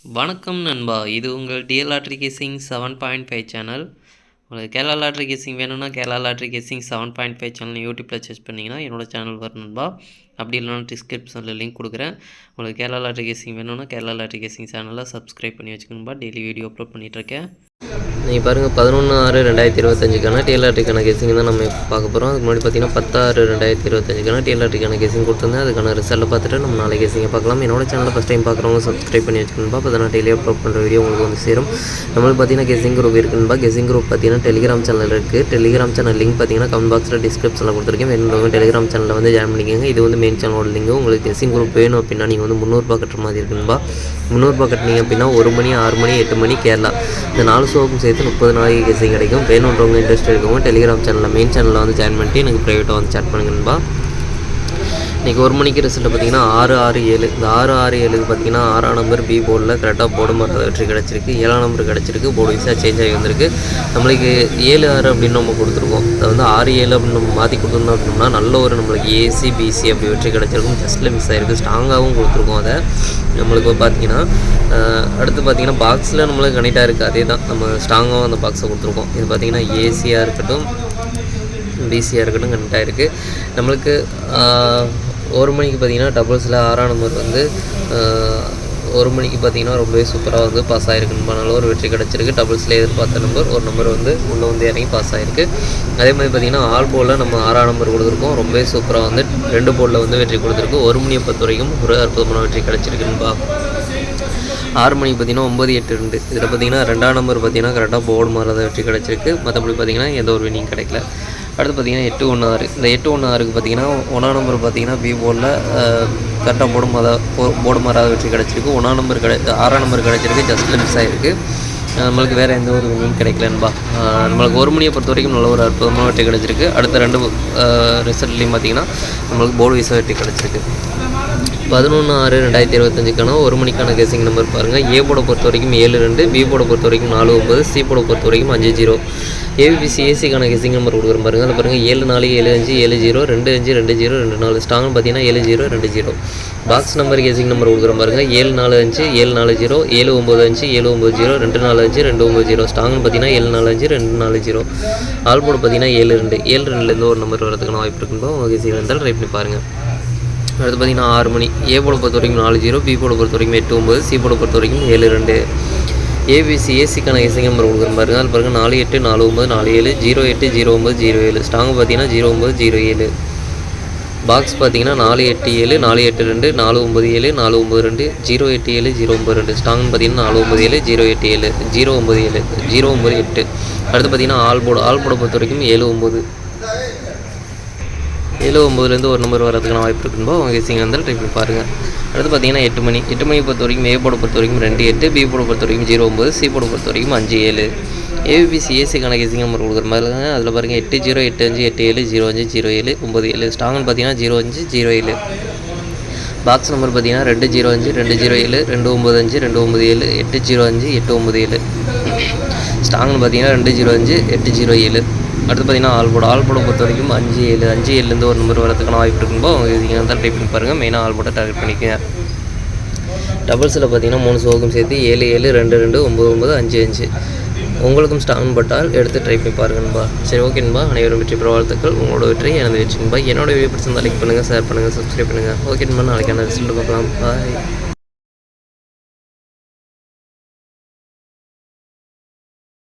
வணக்கம் நண்பா, இது உங்கள் டிஎல் லாட்ரி கேசிங் 7.5 சேனல். உங்களுக்கு கேரளா லாட்ரி கேசிங் வேணும்னா கேரளா லாட்ரி கேசிங் 7.5 சேனல் யூடியூப்பில் சர்ச் பண்ணிங்கன்னா என்னோட சேனல் வரும் நண்பா. அப்படி இல்லைனா டிஸ்கிரிப்ஷனில் லிங்க் கொடுக்குறேன். உங்களுக்கு கேரளா லாட்ரி கேசிங் வேணும்னா கேரளா லாட்ரி கேசிங் சேனலை சப்ஸ்கிரைப் பண்ணி வச்சுக்கணும்பா. டெய்லி வீடியோ அப்லோட் பண்ணிகிட்ருக்கேன். நீங்கள் பாருங்கள், 11/6/2025 டிஎல்ஆர்டிக்கான கேசிங் தான் நம்ம பார்க்க போகிறோம். அதுக்கு முன்னாடி பார்த்தீங்கன்னா 10/6/2025 டிஎல்ஆர்டிக்கான கேசிங் கொடுத்துருந்தேன். அதுக்கான ரிசல்ட்டை பார்த்துட்டு நம்ம நாளை கேசிங்கை பார்க்கலாம். என்னோட சேனலில் ஃபஸ்ட் டைம் பார்க்குறவங்க சப்ஸ்கிரைப் பண்ணி வச்சுக்கணும்பா. அப்போ தான் டெய்லி அப்லோட் பண்ணுற வீடியோ உங்களுக்கு வந்து சேரும். நம்மளுக்கு பார்த்தீங்கன்னா கெசிங் குரூப் இருக்குதுப்பா. கெசிங் குரூப் பார்த்தீங்கன்னா டெலிகிராம் சேனல் இருக்குது. டெலிகிராம் சேனல் லிங்க் பார்த்தீங்கன்னா கமெண்ட் பாக்ஸில் டிஸ்கிரிப்ஷனில் கொடுத்துருக்கேன். வேணுன்றவங்க டெலிகிராம் சேனலில் வந்து ஜாயின் பண்ணிக்கோங்க. இது வந்து மெயின் சேனலோட லிங்க். உங்களுக்கு கெசிங் குரூப் வேணும் அப்படின்னா நீங்கள் வந்து 300 கட்டுற மாதிரி இருக்குதுப்பா. 300 கட்டினீங்க அப்படின்னா 1 மணி, 6 மணி, 8 மணி கேரளா இந்த 4 ஷோவுக்கும் சேர்த்து 30 நாளைக்கு கேசிங் கிடைக்கும். வேணுன்றவங்க இன்ட்ரெஸ்ட் இருக்கவங்க டெலிகிராம் சேனலில் மெயின் சேனலில் வந்து ஜாயின் பண்ணிட்டு எனக்கு ப்ரைவேட்டாக வந்து சேட் பண்ணுங்கன்பா. இன்றைக்கி 1 மணிக்கு ரிசல்ட்டு பார்த்தீங்கன்னா 6-6-7. இந்த 6-6-7க்கு பார்த்தீங்கன்னா 6ஆம் நம்பர் பி போர்டில் கரெக்டாக போர்டு மாற்ற வெற்றி கிடச்சிருக்கு. 7ஆம் நம்பர் கிடச்சிருக்கு. போர்டு வைஸாக சேஞ்ச் ஆகி வந்திருக்கு. நம்மளுக்கு 7-6 அப்படின்னு நம்ம கொடுத்துருக்கோம். அதை வந்து 6-7 அப்படின்னு நம்ம மாற்றி கொடுத்துருந்தோம் அப்படின்னா நல்ல ஒரு நம்மளுக்கு ஏசி பிசி அப்படி வெற்றி கிடச்சிருக்கும். ஜஸ்ட்டில் மிஸ் ஆகிருக்கு. ஸ்ட்ராங்காகவும் கொடுத்துருக்கோம். அதை நம்மளுக்கு பார்த்தீங்கன்னா அடுத்து பார்த்தீங்கன்னா பாக்ஸில் நம்மளுக்கு கனெக்டாக இருக்குது. அதே தான் நம்ம ஸ்ட்ராங்காகவும் அந்த பாக்ஸை கொடுத்துருக்கோம். இது பார்த்தீங்கன்னா ஏசியாக இருக்கட்டும், பிசியாக இருக்கட்டும் கனெக்டாக இருக்குது. நம்மளுக்கு 1 மணிக்கு பார்த்தீங்கன்னா டபுள்ஸில் 6ஆம் நம்பர் வந்து 1 மணிக்கு பார்த்தீங்கன்னா ரொம்பவே சூப்பராக வந்து பாஸ் ஆகிருக்குன்னு நல்ல ஒரு வெற்றி கிடச்சிருக்கு. டபுள்ஸில் எதிர்பார்த்த நம்பர் ஒரு நம்பர் வந்து உள்ளே வந்து இறங்கி பாஸ் ஆகிருக்கு. அதே மாதிரி பார்த்தீங்கன்னா ஆல் போர்டில் நம்ம 6ஆம் நம்பர் கொடுத்துருக்கோம். ரொம்பவே சூப்பராக வந்து 2 போர்டில் வந்து வெற்றி கொடுத்துருக்கு. 1 மணியை பொறுத்த வரைக்கும் ஒரு அற்புதமான வெற்றி கிடச்சிருக்குன்பா. 6 மணிக்கு பார்த்தீங்கன்னா 9-8-2. இதில் பார்த்தீங்கன்னா 2ஆம் நம்பர் பார்த்தீங்கன்னா கரெக்டாக போர்டு மாறாத வெற்றி கிடச்சிருக்கு. மற்றபடி பார்த்தீங்கன்னா எந்த ஒரு வினிங் கிடைக்கல. அடுத்து பார்த்தீங்கன்னா 8-1-6. இந்த 8-1-6க்கு பார்த்தீங்கன்னா 1ஆம் நம்பர் பார்த்தீங்கன்னா பி போர்டில் கரெக்டாக போர்டு மாறாத வெற்றி கிடச்சிருக்கு. 1ஆம் நம்பர் 6ஆம் நம்பர் கிடச்சிருக்கு. ஜஸ்ட்டில் மிஸ் ஆகிருக்கு. நம்மளுக்கு வேறு எந்த ஒரு வினிங் கிடைக்கலன்பா. நம்மளுக்கு 1 மணியை பொறுத்த வரைக்கும் நல்ல ஒரு அற்புதமான வெற்றி கிடச்சிருக்கு. அடுத்த 2 ரிசல்ட்லேயும் பார்த்தீங்கன்னா நம்மளுக்கு போர்டு வைஸாக வெற்றி கிடச்சிருக்கு. 11/6/2025 1 மணிக்கான கேசிங் நம்பர் பாருங்கள். ஏ போர்டை பொறுத்த வரைக்கும் 7-2, பி போர்டை பொறுத்த வரைக்கும் 4-9, சி போர்டை பொறுத்த வரைக்கும் 5-0. ஏபிசி ஏசிக்கான கேசிங் நம்பர் கொடுக்குறேன் பாருங்கள். அதில் பாருங்கள் 7-4, 7-5, 7-0, 2-5, 2-0, 2-4. ஸ்ட்ராங்னு பார்த்தீங்கன்னா 7-0, 2-0. பாக்ஸ் நம்பர் கேசிங் நம்பர் கொடுக்குறேன் பாருங்கள். 7-4-5, 7-4-0, 7-9-5, 7-9-0, 2-4-5, 2-9-0. ஸ்ட்ராங்னு பார்த்தீங்கன்னா 7-4-5, 2-4-0. ஆல் போர்டு பார்த்தீங்கன்னா 7-2. 7-2லேருந்து ஒரு நம்பர் வரதுக்கான வாய்ப்பு இருக்குன்னு உங்கள் கேசிங் இருந்தாலும் ட்ரை பண்ணி பாருங்கள். அடுத்து பார்த்தீங்கன்னா 6 மணி. ஏ போர்டை பொறுத்த வரைக்கும் 4-0, பி போர்டை பொறுத்த வரைக்கும் 8-9, சி போர்டை பொறுத்த வரைக்கும் 7-2. ஏபிசி ஏசிக்கான கேசிங் நம்பர் கொடுக்குற பாருங்க. அது பாருங்கள் 4-8, 4-9, 4-7, 0-8, 0-9, 0-7. ஸ்ட்ராங் பார்த்தீங்கன்னா 0-9, 0-7. பாக்ஸ் பார்த்தீங்கன்னா 4-8-7, 4-8-2, 4-9-7, 4-9-2, 0-8-7, 0-9-2. ஸ்ட்ராங்னு பார்த்தீங்கன்னா 4-9-7, 0-8-7, 0-9-7, 0-9-8. அடுத்து பார்த்தீங்கன்னா ஆல் போர்டை பொறுத்த வரைக்கும் 7-9. 7-9லேருந்து ஒரு நம்பர் வரதுக்கான வாய்ப்பு இருக்குன்போ உங்கள் கேசிங் இருந்தாலும் ட்ரை பண்ணி பாருங்கள். அடுத்து பார்த்தீங்கன்னா 8 மணி. 8 மணி பொறுத்த வரைக்கும் ஏ போர்டை பொறுத்த வரைக்கும் 2-8, பி போர்டை பொறுத்த வரைக்கும் 0-9, சி போர்டை பொறுத்த வரைக்கும் 5-7. ஏபிசி ஏசிக்கான கேசிங் நம்பர் கொடுக்குற மாதிரி அதில் பாருங்கள் 8-0, 8-5, 8-7, 0-5, 0-7, 9-7. ஸ்ட்ராங்னு பார்த்தீங்கன்னா 0-5, 0-7. பாக்ஸ் நம்பர் பார்த்தீங்கன்னா 2-0-5, 2-0-7, 2-9-5, 2-9-7, 8-0-5, 8-9-7. ஸ்ட்ராங்னு பார்த்தீங்கன்னா 2-0-5, 8-0-7. அடுத்து பார்த்தீங்கன்னா ஆல் போர்டை பொறுத்த வரைக்கும் 5-7, 5-7லேருந்து ஒரு நம்பர் வரதுக்கான வாய்ப்பு இருக்கும்போது உங்கள் இதில் தான் ட்ரை பண்ணி பாருங்கள். மெயினாக ஆல் போர்டை டார்கெட் பண்ணிக்கோங்க. டபுள்ஸில் பார்த்தீங்கன்னா 3 ஷோவுக்கும் சேர்த்து 7-7, 2-2, 9-9, 5-5. உங்களுக்கும் ஸ்ட்ராங் பட்டால் எடுத்து ட்ரை பண்ணி பாருங்கன்பா. சரி, ஓகேன்பா. அனைவரும் வெற்றி பெற வாழ்த்துக்கள். உங்களோட வெற்றி எனது வெற்றின்பா. என்னோட வீடியோ பிடிச்சிருந்தால் லைக் பண்ணுங்கள், ஷேர் பண்ணுங்கள், சப்ஸ்கிரைப் பண்ணுங்கள். ஓகேன்பா. நாளைக்கான ரிசல்ட் பார்க்கலாம். பாய்.